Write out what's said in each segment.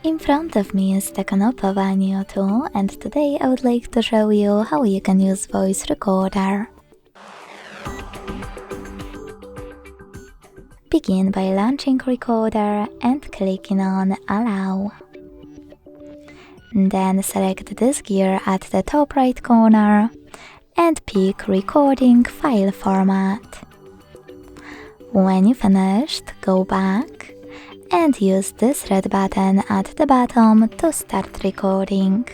In front of me is Tecno Pova Neo 2, and today I would like to show you how you can use voice recorder. Begin by launching recorder and clicking on Allow. Then select this gear at the top right corner and pick Recording File Format. When you finished, go back and use this red button at the bottom to start recording.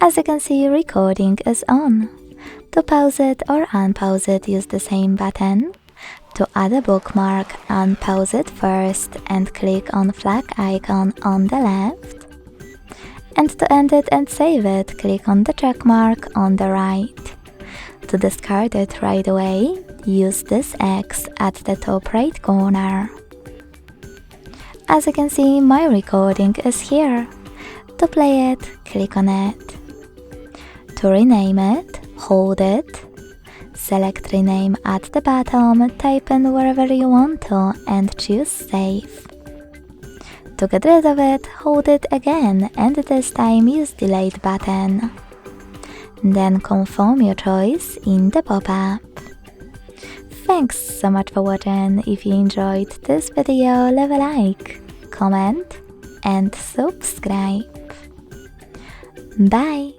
As you can see, recording is on. To pause it or unpause it, use the same button. To add a bookmark, unpause it first and click on flag icon on the left. And to end it and save it, click on the check mark on the right. To discard it right away, use this X at the top right corner. As you can see, my recording is here. To play it, click on it. To rename it, hold it. Select Rename at the bottom, type in wherever you want to and choose Save. To get rid of it, hold it again and this time use Delete button. Then confirm your choice in the pop-up. Thanks so much for watching. If you enjoyed this video, leave a like, comment and subscribe. Bye!